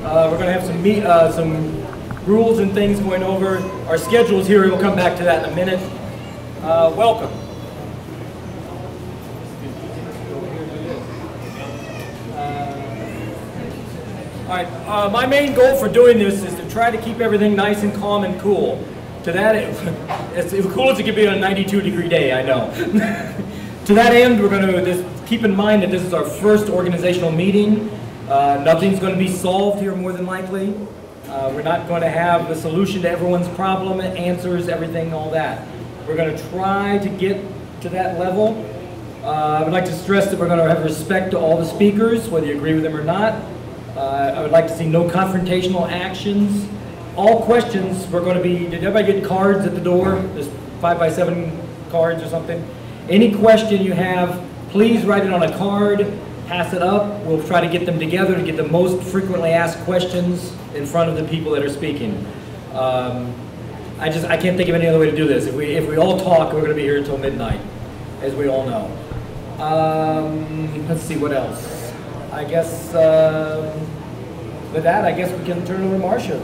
We're going to have some rules and things going over. Our schedule's here. We'll come back to that in a minute. Welcome. All right. My main goal for doing this is to try to keep everything nice and calm and cool. To that, as cool as it could be on a 92-degree day, I know. To that end, we're going to just keep in mind that this is our first organizational meeting. Nothing's going to be solved here, more than likely. We're not going to have a solution to everyone's problem, answers, everything, all that. We're going to try to get to that level. I would like to stress that we're going to have respect to all the speakers, whether you agree with them or not. I would like to see no confrontational actions. All questions, we're going to be, did everybody get cards at the door? There's 5x7 cards or something. Any question you have, please write it on a card, pass it up. We'll try to get them together to get the most frequently asked questions in front of the people that are speaking. I can't think of any other way to do this. If we all talk, we're going to be here until midnight, as we all know. Let's see, what else? I guess, with that, I guess we can turn it over to Marcia.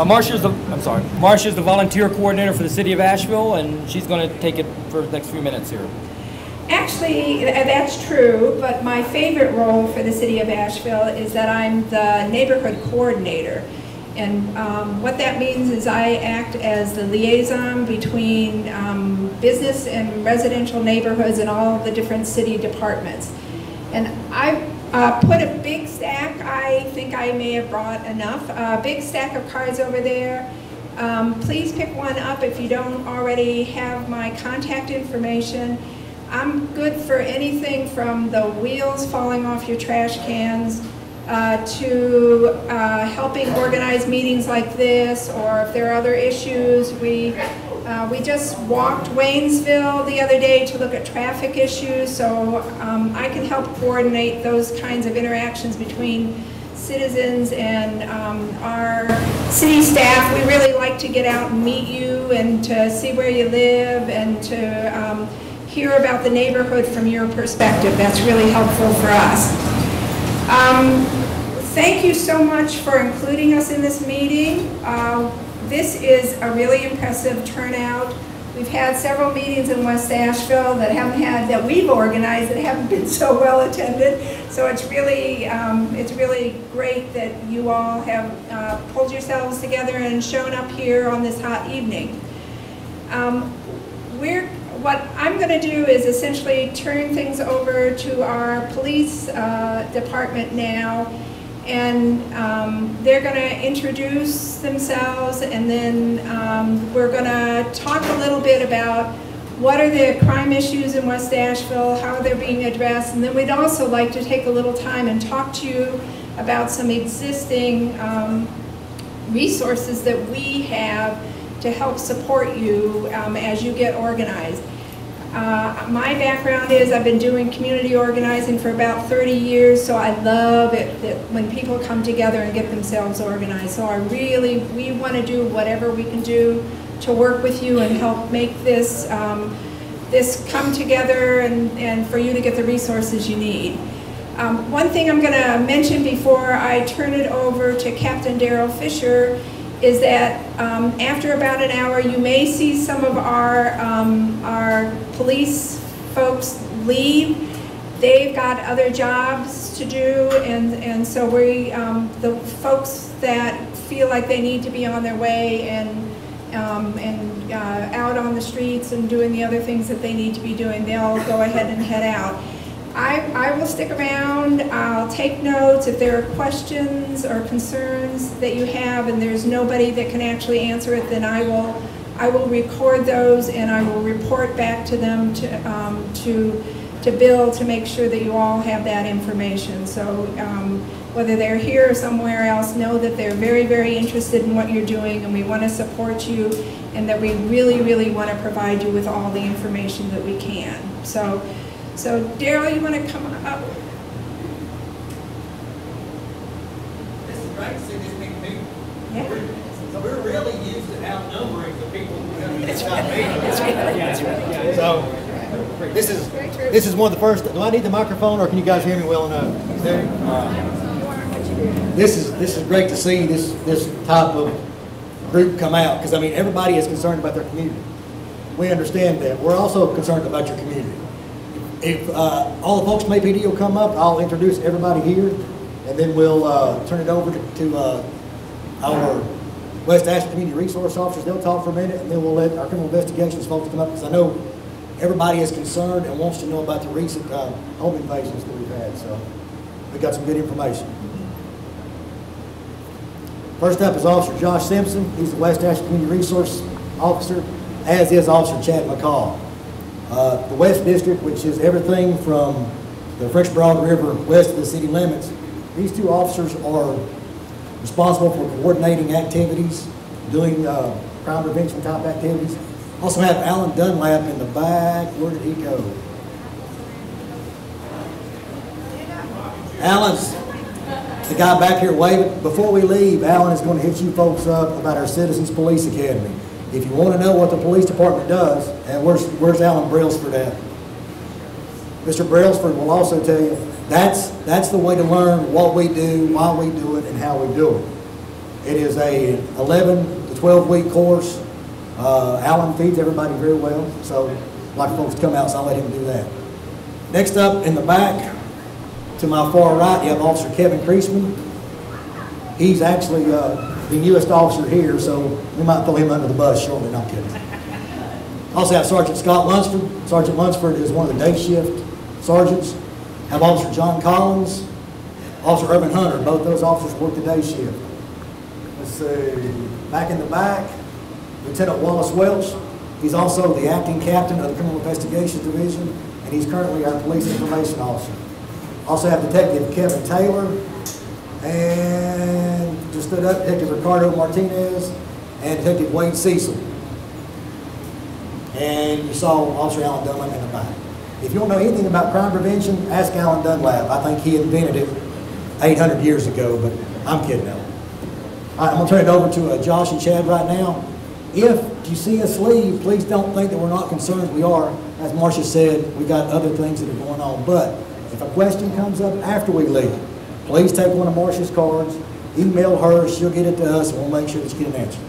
Marcia's the volunteer coordinator for the city of Asheville, and she's going to take it for the next few minutes here. Actually, that's true, but my favorite role for the city of Asheville is that I'm the neighborhood coordinator. And what that means is I act as the liaison between business and residential neighborhoods and all of the different city departments. And I put a big stack, I think I may have brought enough, a big stack of cards over there. Please pick one up if you don't already have my contact information. I'm good for anything from the wheels falling off your trash cans to helping organize meetings like this, or if there are other issues. We just walked Waynesville the other day to look at traffic issues, so I can help coordinate those kinds of interactions between citizens and our city staff. We really like to get out and meet you and to see where you live and to hear about the neighborhood from your perspective. That's really helpful for us. Thank you so much for including us in this meeting. This is a really impressive turnout. We've had several meetings in West Asheville that we've organized that haven't been so well attended. So it's really great that you all have pulled yourselves together and shown up here on this hot evening. What I'm going to do is essentially turn things over to our police department now, and they're going to introduce themselves, and then we're going to talk a little bit about what are the crime issues in West Asheville, how they're being addressed, and then we'd also like to take a little time and talk to you about some existing resources that we have to help support you as you get organized. My background is I've been doing community organizing for about 30 years, so I love it that when people come together and get themselves organized. So we want to do whatever we can do to work with you and help make this this come together and for you to get the resources you need. One thing I'm going to mention before I turn it over to Captain Daryl Fisher is that after about an hour, you may see some of our police folks leave. They've got other jobs to do, and so the folks that feel like they need to be on their way and out on the streets and doing the other things that they need to be doing, they'll go ahead and head out. I will stick around. I'll take notes. If there are questions or concerns that you have and there's nobody that can actually answer it, then I will record those and I will report back to them to Bill to make sure that you all have that information. So whether they're here or somewhere else, know that they're very, very interested in what you're doing, and we want to support you, and that we really, really want to provide you with all the information that we can. So Daryl, you want to come up? This is great to see this many people. Yeah. So we're really used to outnumbering the people who come to this meeting. That's right. So this is one of the first. Do I need the microphone, or can you guys hear me well enough? this is great to see this type of group come out, because I mean everybody is concerned about their community. We understand that. We're also concerned about your community. If all the folks from APD will come up, I'll introduce everybody here, and then we'll turn it over to our West Asheville Community Resource Officers. They'll talk for a minute, and then we'll let our criminal investigations folks come up, because I know everybody is concerned and wants to know about the recent home invasions that we've had. So we got some good information. First up is Officer Josh Simpson. He's the West Asheville Community Resource Officer, as is Officer Chad McCall. The West District, which is everything from the French Broad River west of the city limits, these two officers are responsible for coordinating activities, doing crime prevention type activities. Also have Alan Dunlap in the back. Where did he go? Alan's the guy back here waving. Before we leave, Alan is going to hit you folks up about our Citizens Police Academy. If you want to know what the police department does, and where's Alan Brailsford at? Mr. Brailsford will also tell you that's the way to learn what we do, why we do it, and how we do it. It is a 11 to 12 week course. Alan feeds everybody very well, so I'd like folks to come out, so I'll let him do that. Next up in the back, to my far right, you have Officer Kevin Creasman. He's actually the newest officer here, so we might throw him under the bus shortly. No, I'm kidding. Also have Sergeant Scott Lunsford. Sergeant Lunsford is one of the day shift sergeants. Have Officer John Collins, Officer Urban Hunter. Both those officers work the day shift. Let's see. Back in the back, Lieutenant Wallace Welch. He's also the acting captain of the Criminal Investigations Division, and he's currently our Police Information Officer. Also have Detective Kevin Taylor, and just stood up, Detective Ricardo Martinez, and Detective Wade Cecil. And you saw Officer Alan Dunlap in the back. If you want to know anything about crime prevention, ask Alan Dunlap. I think he invented it 800 years ago, but I'm kidding, Alan. All right, I'm going to turn it over to Josh and Chad right now. If you see us leave, please don't think that we're not concerned. We are. As Marcia said, we got other things that are going on. But if a question comes up after we leave, please take one of Marcia's cards, email her, she'll get it to us, and we'll make sure that you get an answer.